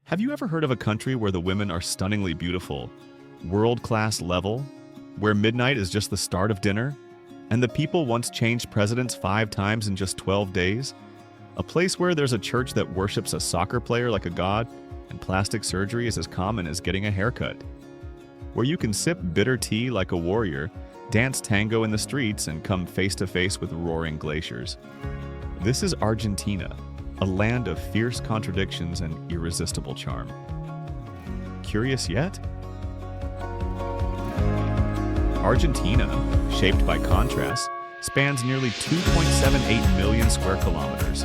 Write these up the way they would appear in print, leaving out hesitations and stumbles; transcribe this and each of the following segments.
Have you ever heard of a country where the women are stunningly beautiful, world-class level, where midnight is just the start of dinner, and the people once changed presidents 5 times in just 12 days? A place where there's a church that worships a soccer player like a god, and plastic surgery is as common as getting a haircut. Where you can sip bitter tea like a warrior, dance tango in the streets, and come face to face with roaring glaciers. This is Argentina, a land of fierce contradictions and irresistible charm. Curious yet? Argentina, shaped by contrast, spans nearly 2.78 million square kilometers,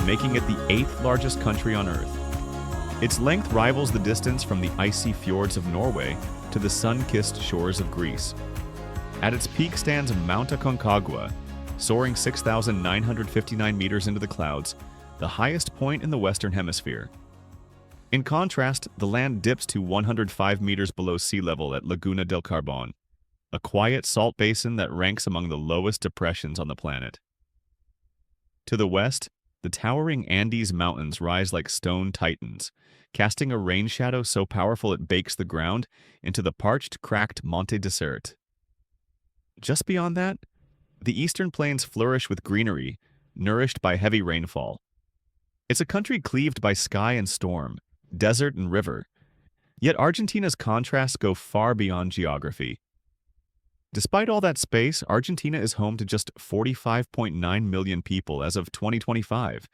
making it the 8th largest country on Earth. Its length rivals the distance from the icy fjords of Norway to the sun-kissed shores of Greece. At its peak stands Mount Aconcagua, soaring 6,959 meters into the clouds, the highest point in the Western Hemisphere. In contrast, the land dips to 105 meters below sea level at Laguna del Carbon, a quiet salt basin that ranks among the lowest depressions on the planet. To the west, the towering Andes Mountains rise like stone titans, casting a rain shadow so powerful it bakes the ground into the parched, cracked Monte Desert. Just beyond that, the eastern plains flourish with greenery, nourished by heavy rainfall. It's a country cleaved by sky and storm, desert and river. Yet Argentina's contrasts go far beyond geography. Despite all that space, Argentina is home to just 45.9 million people as of 2025,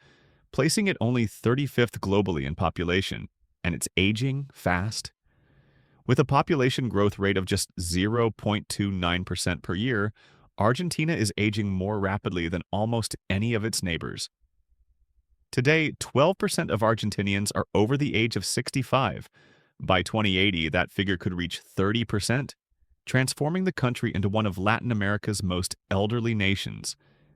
placing it only 35th globally in population, and it's aging fast. With a population growth rate of just 0.29% per year, Argentina is aging more rapidly than almost any of its neighbors. Today, 12% of Argentinians are over the age of 65. By 2080, that figure could reach 30%, transforming the country into one of Latin America's most elderly nations.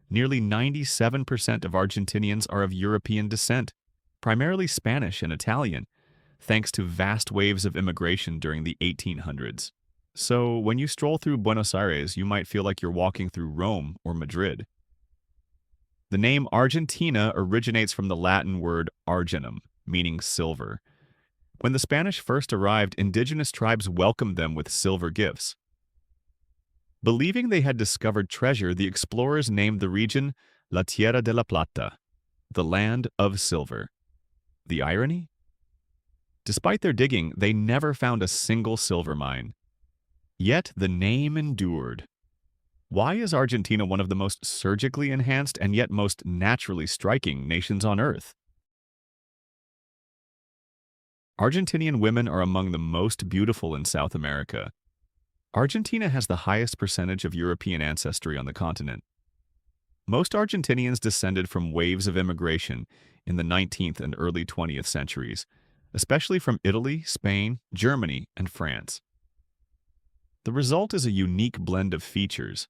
Nearly 97% of Argentinians are of European descent, primarily Spanish and Italian, thanks to vast waves of immigration during the 1800s. So, when you stroll through Buenos Aires, you might feel like you're walking through Rome or Madrid. The name Argentina originates from the Latin word argenum, meaning silver. When the Spanish first arrived, indigenous tribes welcomed them with silver gifts. Believing they had discovered treasure, the explorers named the region La Tierra de la Plata, the land of silver. The irony? Despite their digging, they never found a single silver mine. Yet the name endured. Why is Argentina one of the most surgically enhanced and yet most naturally striking nations on Earth? Argentinian women are among the most beautiful in South America. Argentina has the highest percentage of European ancestry on the continent. Most Argentinians descended from waves of immigration in the 19th and early 20th centuries, especially from Italy, Spain, Germany, and France. The result is a unique blend of features: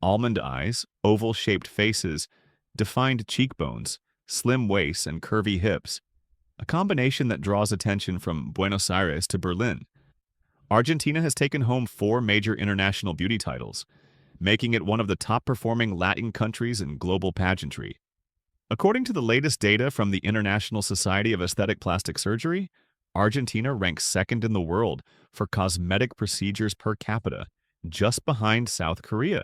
almond eyes, oval-shaped faces, defined cheekbones, slim waists, and curvy hips, a combination that draws attention from Buenos Aires to Berlin. Argentina has taken home 4 major international beauty titles, making it one of the top-performing Latin countries in global pageantry. According to the latest data from the International Society of Aesthetic Plastic Surgery, Argentina ranks second in the world for cosmetic procedures per capita, just behind South Korea.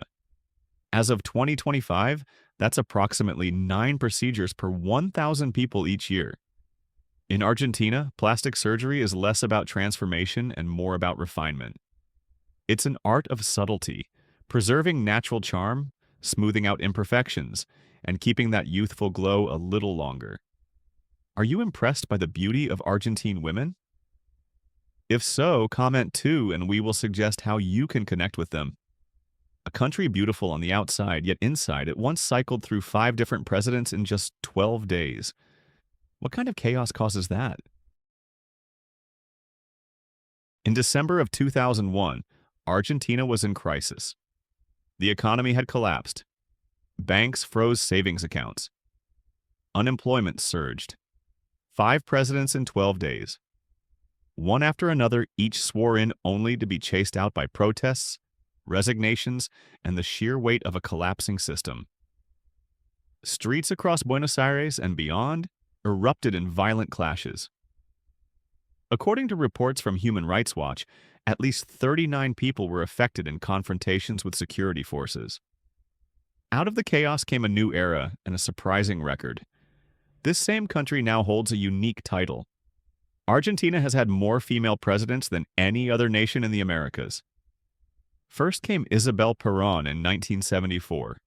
As of 2025, that's approximately 9 procedures per 1,000 people each year. In Argentina, plastic surgery is less about transformation and more about refinement. It's an art of subtlety, preserving natural charm, smoothing out imperfections, and keeping that youthful glow a little longer. Are you impressed by the beauty of Argentine women? If so, comment too, and we will suggest how you can connect with them. A country beautiful on the outside, yet inside, it once cycled through 5 different presidents in just 12 days. What kind of chaos causes that? In December of 2001, Argentina was in crisis. The economy had collapsed. Banks froze savings accounts. Unemployment surged. 5 presidents in 12 days. One after another, each swore in only to be chased out by protests, resignations, and the sheer weight of a collapsing system. Streets across Buenos Aires and beyond erupted in violent clashes. According to reports from Human Rights Watch, at least 39 people were affected in confrontations with security forces. Out of the chaos came a new era and a surprising record. This same country now holds a unique title. Argentina has had more female presidents than any other nation in the Americas. First came Isabel Perón in 1974.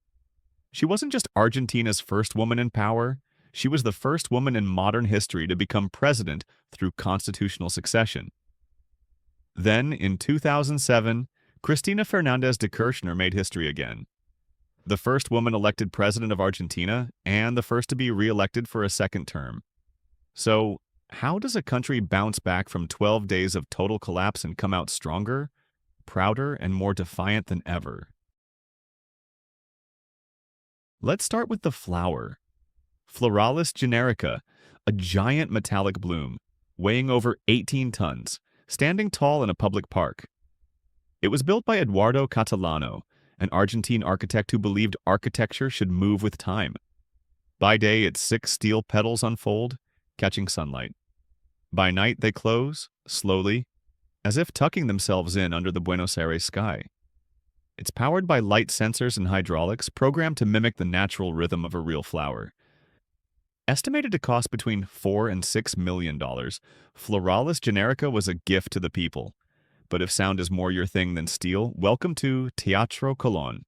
She wasn't just Argentina's first woman in power, she was the first woman in modern history to become president through constitutional succession. Then, in 2007, Cristina Fernández de Kirchner made history again. The first woman elected president of Argentina and the first to be re-elected for a second term. So, how does a country bounce back from 12 days of total collapse and come out stronger, prouder, and more defiant than ever? Let's start with the flower. Floralis generica, a giant metallic bloom, weighing over 18 tons, standing tall in a public park. It was built by Eduardo Catalano, an Argentine architect who believed architecture should move with time. By day, its 6 steel petals unfold, catching sunlight. By night, they close, slowly, as if tucking themselves in under the Buenos Aires sky. It's powered by light sensors and hydraulics programmed to mimic the natural rhythm of a real flower. Estimated to cost between $4 and $6 million, Floralis generica was a gift to the people. But if sound is more your thing than steel, welcome to Teatro Colón.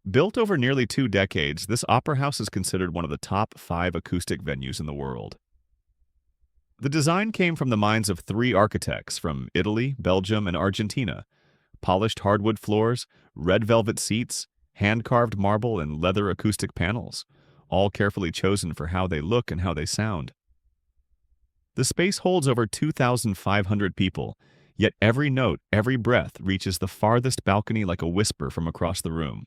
Built over nearly 2 decades, this opera house is considered one of the top 5 acoustic venues in the world. The design came from the minds of 3 architects from Italy, Belgium, and Argentina. Polished hardwood floors, red velvet seats, hand-carved marble, and leather acoustic panels, all carefully chosen for how they look and how they sound. The space holds over 2,500 people, yet every note, every breath reaches the farthest balcony like a whisper from across the room.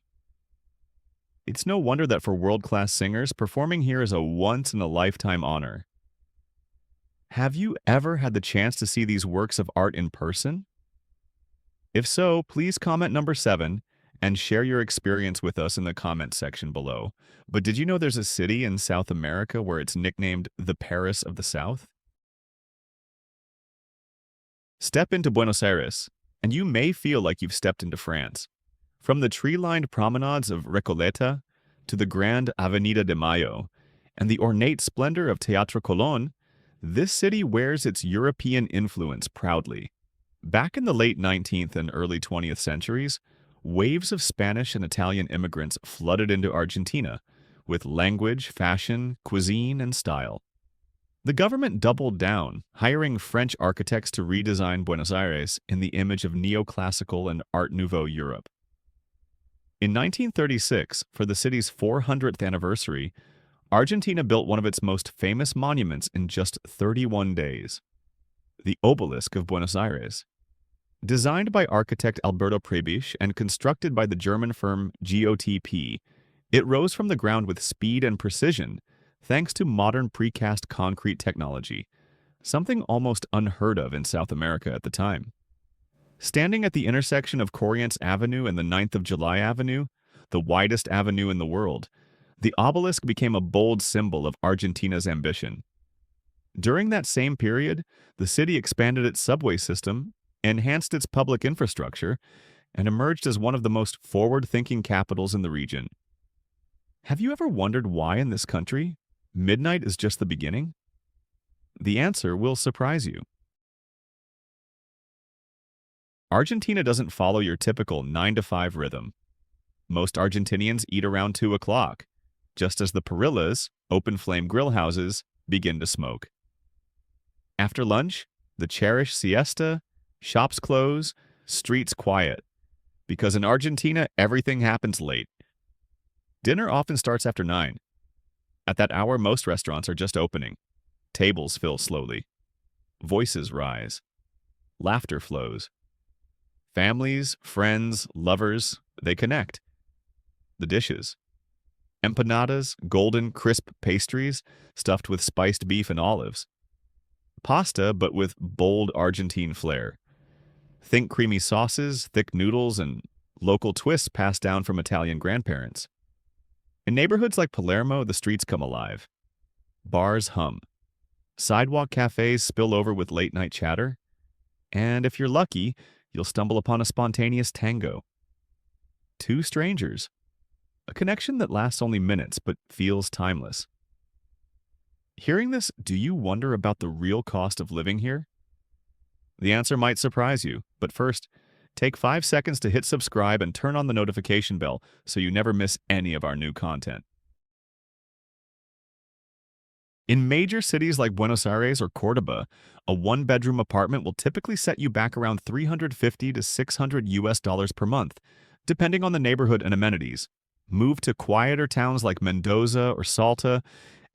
It's no wonder that for world-class singers, performing here is a once-in-a-lifetime honor. Have you ever had the chance to see these works of art in person? If so, please comment number 7 and share your experience with us in the comments section below. But did you know there's a city in South America where it's nicknamed the Paris of the South? Step into Buenos Aires, and you may feel like you've stepped into France. From the tree-lined promenades of Recoleta to the grand Avenida de Mayo and the ornate splendor of Teatro Colón, this city wears its European influence proudly. Back in the late 19th and early 20th centuries, waves of Spanish and Italian immigrants flooded into Argentina with language, fashion, cuisine, and style. The government doubled down, hiring French architects to redesign Buenos Aires in the image of neoclassical and Art Nouveau Europe. In 1936, for the city's 400th anniversary, Argentina built one of its most famous monuments in just 31 days, the Obelisk of Buenos Aires. Designed by architect Alberto Prebisch and constructed by the German firm GOTP, it rose from the ground with speed and precision thanks to modern precast concrete technology, something almost unheard of in South America at the time. Standing at the intersection of Corrientes Avenue and the 9th of July Avenue, the widest avenue in the world, the obelisk became a bold symbol of Argentina's ambition. During that same period, the city expanded its subway system, enhanced its public infrastructure, and emerged as one of the most forward-thinking capitals in the region. Have you ever wondered why in this country, midnight is just the beginning? The answer will surprise you. Argentina doesn't follow your typical 9-to-5 rhythm. Most Argentinians eat around 2 o'clock, just as the Parillas, open-flame grill houses, begin to smoke. After lunch, the cherished siesta, shops close, streets quiet, because in Argentina, everything happens late. Dinner often starts after 9. At that hour, most restaurants are just opening. Tables fill slowly. Voices rise. Laughter flows. Families, friends, lovers, they connect. The dishes. Empanadas, golden, crisp pastries stuffed with spiced beef and olives. Pasta, but with bold Argentine flair. Think creamy sauces, thick noodles, and local twists passed down from Italian grandparents. In neighborhoods like Palermo, the streets come alive. Bars hum. Sidewalk cafes spill over with late-night chatter, and if you're lucky, you'll stumble upon a spontaneous tango. Two strangers, a connection that lasts only minutes but feels timeless. Hearing this, do you wonder about the real cost of living here? The answer might surprise you, but first, take 5 seconds to hit subscribe and turn on the notification bell so you never miss any of our new content. In major cities like Buenos Aires or Cordoba, a one-bedroom apartment will typically set you back around $350 to $600 per month, depending on the neighborhood and amenities. Move to quieter towns like Mendoza or Salta,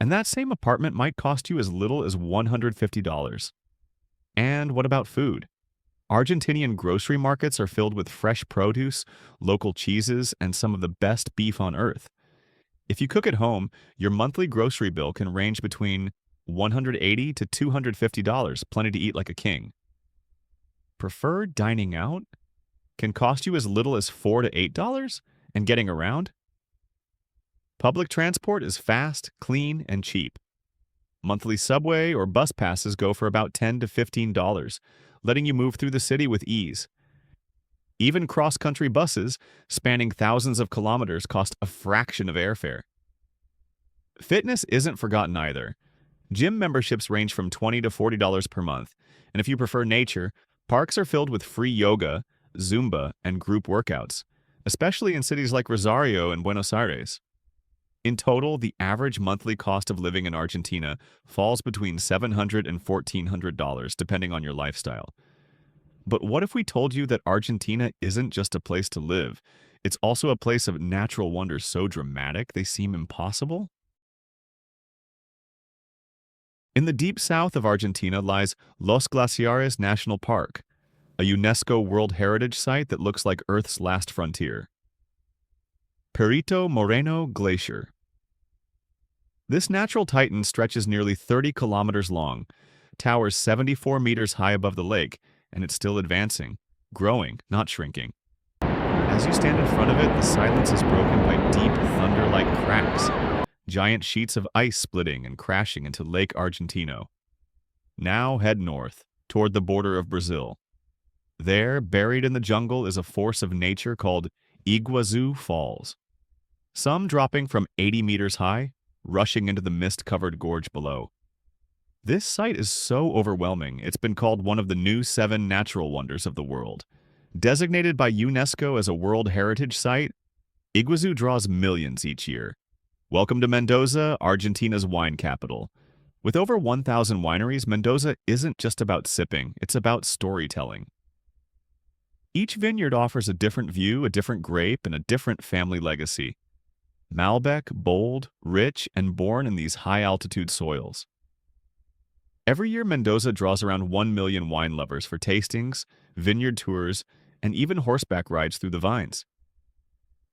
and that same apartment might cost you as little as $150. And what about food? Argentinian grocery markets are filled with fresh produce, local cheeses, and some of the best beef on earth. If you cook at home, your monthly grocery bill can range between $180 to $250, plenty to eat like a king. Prefer dining out? Can cost you as little as $4 to $8, and getting around? Public transport is fast, clean, and cheap. Monthly subway or bus passes go for about $10 to $15, letting you move through the city with ease. Even cross-country buses, spanning thousands of kilometers, cost a fraction of airfare. Fitness isn't forgotten either. Gym memberships range from $20 to $40 per month, and if you prefer nature, parks are filled with free yoga, Zumba, and group workouts, especially in cities like Rosario and Buenos Aires. In total, the average monthly cost of living in Argentina falls between $700 and $1,400, depending on your lifestyle. But what if we told you that Argentina isn't just a place to live? It's also a place of natural wonders so dramatic they seem impossible? In the deep south of Argentina lies Los Glaciares National Park, a UNESCO World Heritage Site that looks like Earth's last frontier. Perito Moreno Glacier. This natural titan stretches nearly 30 kilometers long, towers 74 meters high above the lake, and it's still advancing, growing, not shrinking. As you stand in front of it, the silence is broken by deep, thunder-like cracks, giant sheets of ice splitting and crashing into Lake Argentino. Now head north, toward the border of Brazil. There, buried in the jungle, is a force of nature called Iguazu Falls. Some dropping from 80 meters high, rushing into the mist-covered gorge below. This site is so overwhelming, it's been called one of the new 7 natural wonders of the world. Designated by UNESCO as a World Heritage Site, Iguazu draws millions each year. Welcome to Mendoza, Argentina's wine capital. With over 1,000 wineries, Mendoza isn't just about sipping, it's about storytelling. Each vineyard offers a different view, a different grape, and a different family legacy. Malbec, bold, rich, and born in these high-altitude soils. Every year, Mendoza draws around 1 million wine lovers for tastings, vineyard tours, and even horseback rides through the vines.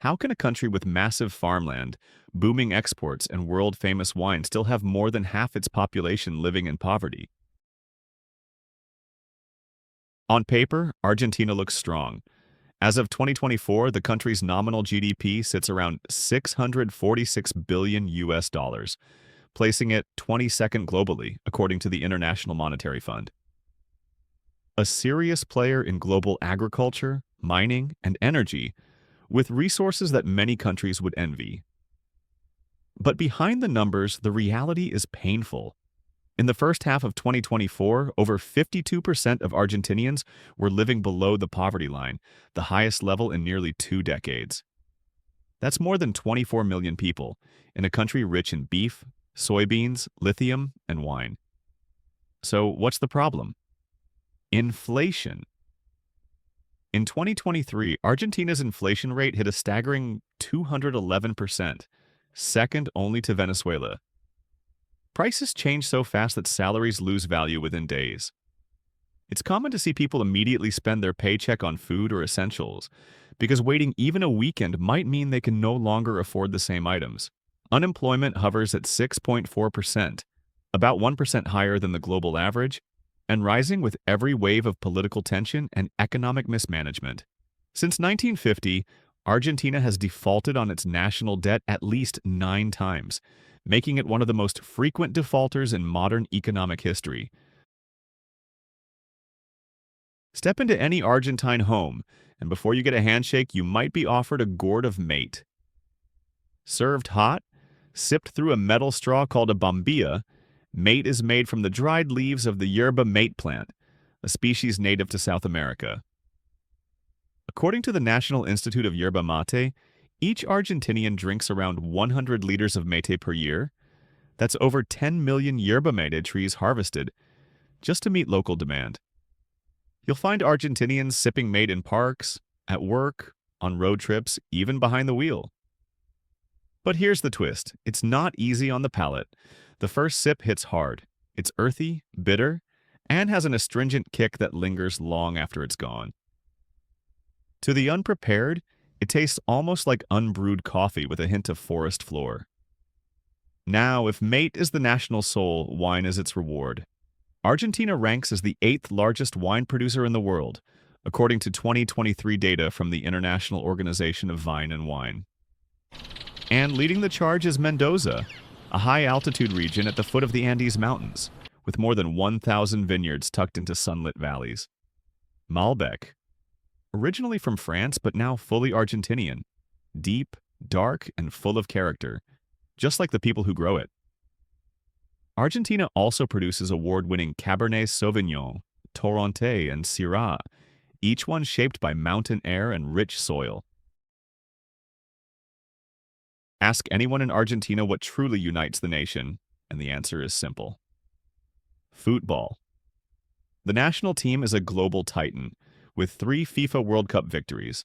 How can a country with massive farmland, booming exports, and world-famous wine still have more than half its population living in poverty? On paper, Argentina looks strong. As of 2024, the country's nominal GDP sits around $646 billion, placing it 22nd globally, according to the International Monetary Fund. A serious player in global agriculture, mining, and energy, with resources that many countries would envy. But behind the numbers, the reality is painful. In the first half of 2024, over 52% of Argentinians were living below the poverty line, the highest level in nearly 2 decades. That's more than 24 million people, in a country rich in beef, soybeans, lithium, and wine. So what's the problem? Inflation. In 2023, Argentina's inflation rate hit a staggering 211%, second only to Venezuela. Prices change so fast that salaries lose value within days. It's common to see people immediately spend their paycheck on food or essentials, because waiting even a weekend might mean they can no longer afford the same items. Unemployment hovers at 6.4%, about 1% higher than the global average, and rising with every wave of political tension and economic mismanagement. Since 1950, Argentina has defaulted on its national debt at least 9 times, making it one of the most frequent defaulters in modern economic history. Step into any Argentine home, and before you get a handshake, you might be offered a gourd of mate. Served hot, sipped through a metal straw called a bombilla, mate is made from the dried leaves of the yerba mate plant, a species native to South America. According to the National Institute of Yerba Mate, each Argentinian drinks around 100 liters of mate per year. That's over 10 million yerba mate trees harvested just to meet local demand. You'll find Argentinians sipping mate in parks, at work, on road trips, even behind the wheel. But here's the twist. It's not easy on the palate. The first sip hits hard. It's earthy, bitter, and has an astringent kick that lingers long after it's gone. To the unprepared, it tastes almost like unbrewed coffee with a hint of forest floor. Now, if mate is the national soul, wine is its reward. Argentina ranks as the 8th largest wine producer in the world, according to 2023 data from the International Organization of Vine and Wine. And leading the charge is Mendoza, a high-altitude region at the foot of the Andes Mountains, with more than 1,000 vineyards tucked into sunlit valleys. Malbec, originally from France but now fully Argentinian, deep, dark, and full of character, just like the people who grow it. Argentina also produces award-winning Cabernet Sauvignon, Torrontés, and Syrah, each one shaped by mountain air and rich soil. Ask anyone in Argentina what truly unites the nation, and the answer is simple. Football. The national team is a global titan, with 3 FIFA World Cup victories.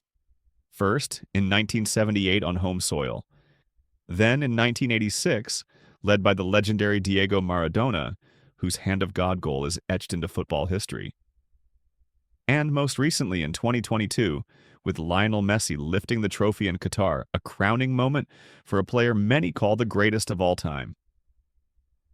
First, in 1978 on home soil. Then in 1986, led by the legendary Diego Maradona, whose Hand of God goal is etched into football history. And most recently in 2022, with Lionel Messi lifting the trophy in Qatar, a crowning moment for a player many call the greatest of all time.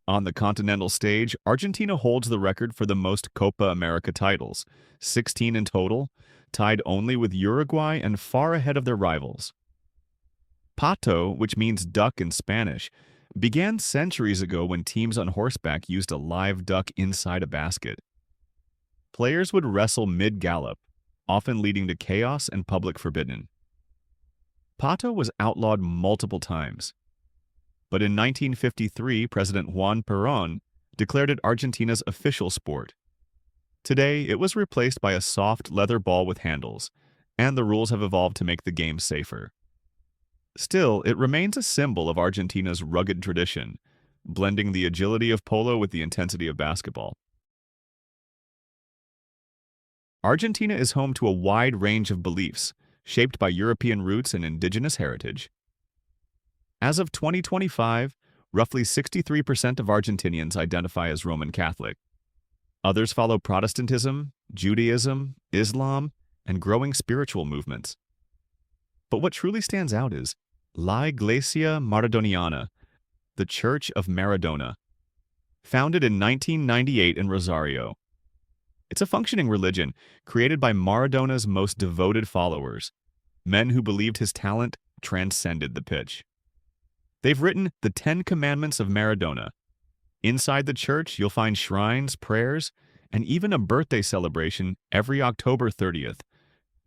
On the continental stage, Argentina holds the record for the most Copa America titles, 16 in total, tied only with Uruguay and far ahead of their rivals. Pato, which means duck in Spanish, began centuries ago when teams on horseback used a live duck inside a basket. Players would wrestle mid-gallop, often leading to chaos and public forbidden. Pato was outlawed multiple times. But in 1953, President Juan Perón declared it Argentina's official sport. Today, it was replaced by a soft leather ball with handles, and the rules have evolved to make the game safer. Still, it remains a symbol of Argentina's rugged tradition, blending the agility of polo with the intensity of basketball. Argentina is home to a wide range of beliefs, shaped by European roots and indigenous heritage. As of 2025, roughly 63% of Argentinians identify as Roman Catholic. Others follow Protestantism, Judaism, Islam, and growing spiritual movements. But what truly stands out is La Iglesia Maradoniana, the Church of Maradona, founded in 1998 in Rosario. It's a functioning religion created by Maradona's most devoted followers, men who believed his talent transcended the pitch. They've written the 10 Commandments of Maradona. Inside the church, you'll find shrines, prayers, and even a birthday celebration every October 30th,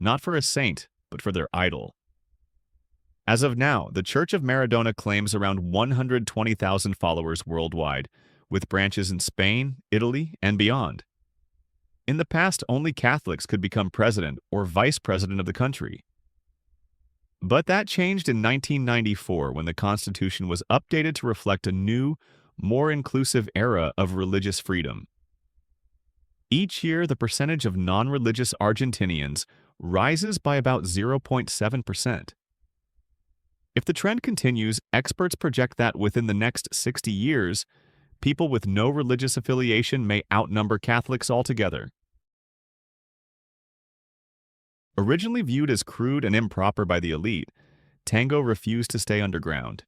not for a saint, but for their idol. As of now, the Church of Maradona claims around 120,000 followers worldwide, with branches in Spain, Italy, and beyond. In the past, only Catholics could become president or vice president of the country. But that changed in 1994 when the Constitution was updated to reflect a new, more inclusive era of religious freedom. Each year, the percentage of non-religious Argentinians rises by about 0.7%. If the trend continues, experts project that within the next 60 years, people with no religious affiliation may outnumber Catholics altogether. Originally viewed as crude and improper by the elite, tango refused to stay underground.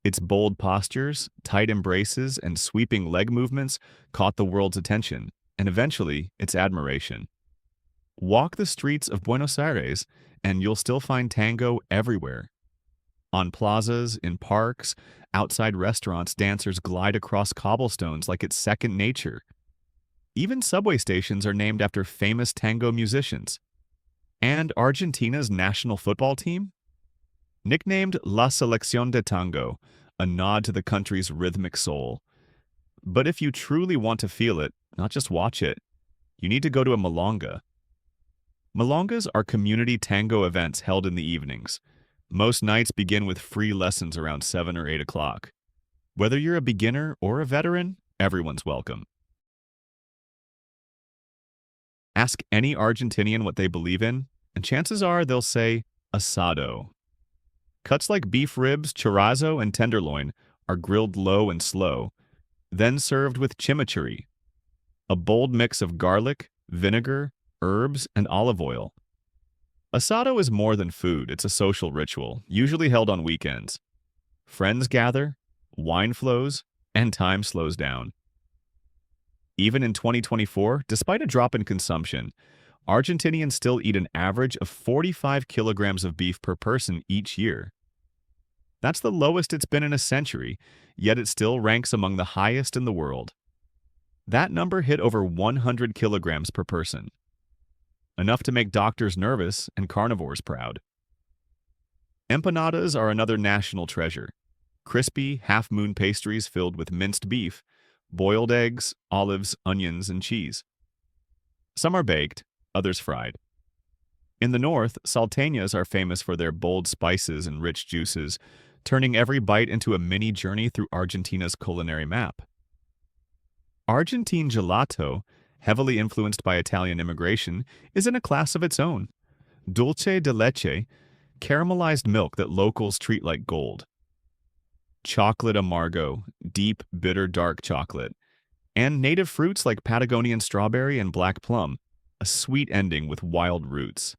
Its bold postures, tight embraces, and sweeping leg movements caught the world's attention, and eventually its admiration. Walk the streets of Buenos Aires, and you'll still find tango everywhere. On plazas, in parks, outside restaurants, dancers glide across cobblestones like it's second nature. Even subway stations are named after famous tango musicians. And Argentina's national football team? Nicknamed La Selección de Tango, a nod to the country's rhythmic soul. But if you truly want to feel it, not just watch it, you need to go to a milonga. Milongas are community tango events held in the evenings. Most nights begin with free lessons around 7 or 8 o'clock. Whether you're a beginner or a veteran, everyone's welcome. Ask any Argentinian what they believe in, and chances are they'll say asado. Cuts like beef ribs, chorizo, and tenderloin are grilled low and slow, then served with chimichurri, a bold mix of garlic, vinegar, herbs, and olive oil. Asado is more than food, it's a social ritual, usually held on weekends. Friends gather, wine flows, and time slows down. Even in 2024, despite a drop in consumption, Argentinians still eat an average of 45 kilograms of beef per person each year. That's the lowest it's been in a century, yet it still ranks among the highest in the world. That number hit over 100 kilograms per person. Enough to make doctors nervous and carnivores proud. Empanadas are another national treasure. Crispy, half-moon pastries filled with minced beef, boiled eggs, olives, onions, and cheese. Some are baked, others fried. In the north, salteñas are famous for their bold spices and rich juices, turning every bite into a mini journey through Argentina's culinary map. Argentine gelato, heavily influenced by Italian immigration, is in a class of its own. Dulce de leche, caramelized milk that locals treat like gold. Chocolate amargo, deep, bitter dark chocolate. And native fruits like Patagonian strawberry and black plum, a sweet ending with wild roots.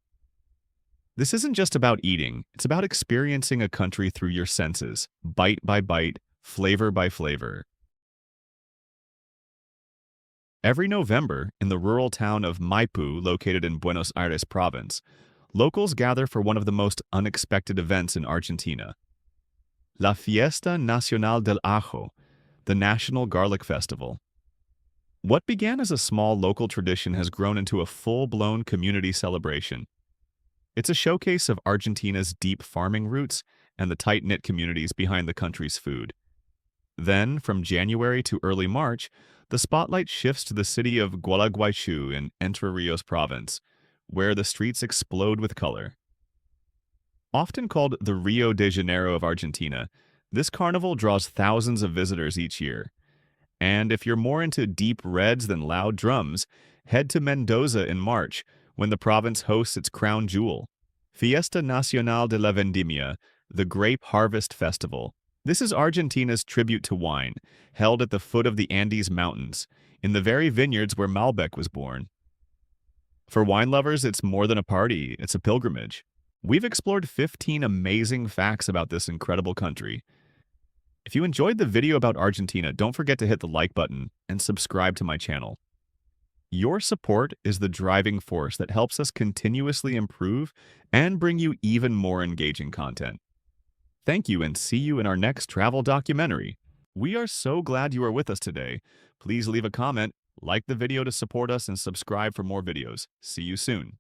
This isn't just about eating, it's about experiencing a country through your senses, bite by bite, flavor by flavor. Every November, in the rural town of Maipú, located in Buenos Aires province, locals gather for one of the most unexpected events in Argentina. La Fiesta Nacional del Ajo, the National Garlic Festival. What began as a small local tradition has grown into a full-blown community celebration. It's a showcase of Argentina's deep farming roots and the tight-knit communities behind the country's food. Then, from January to early March, the spotlight shifts to the city of Gualeguaychú in Entre Rios province, where the streets explode with color. Often called the Rio de Janeiro of Argentina, this carnival draws thousands of visitors each year. And if you're more into deep reds than loud drums, head to Mendoza in March, when the province hosts its crown jewel, Fiesta Nacional de la Vendimia, the Grape Harvest Festival. This is Argentina's tribute to wine, held at the foot of the Andes Mountains, in the very vineyards where Malbec was born. For wine lovers, it's more than a party, it's a pilgrimage. We've explored 15 amazing facts about this incredible country. If you enjoyed the video about Argentina, don't forget to hit the like button and subscribe to my channel. Your support is the driving force that helps us continuously improve and bring you even more engaging content. Thank you and see you in our next travel documentary. We are so glad you are with us today. Please leave a comment, like the video to support us, and subscribe for more videos. See you soon.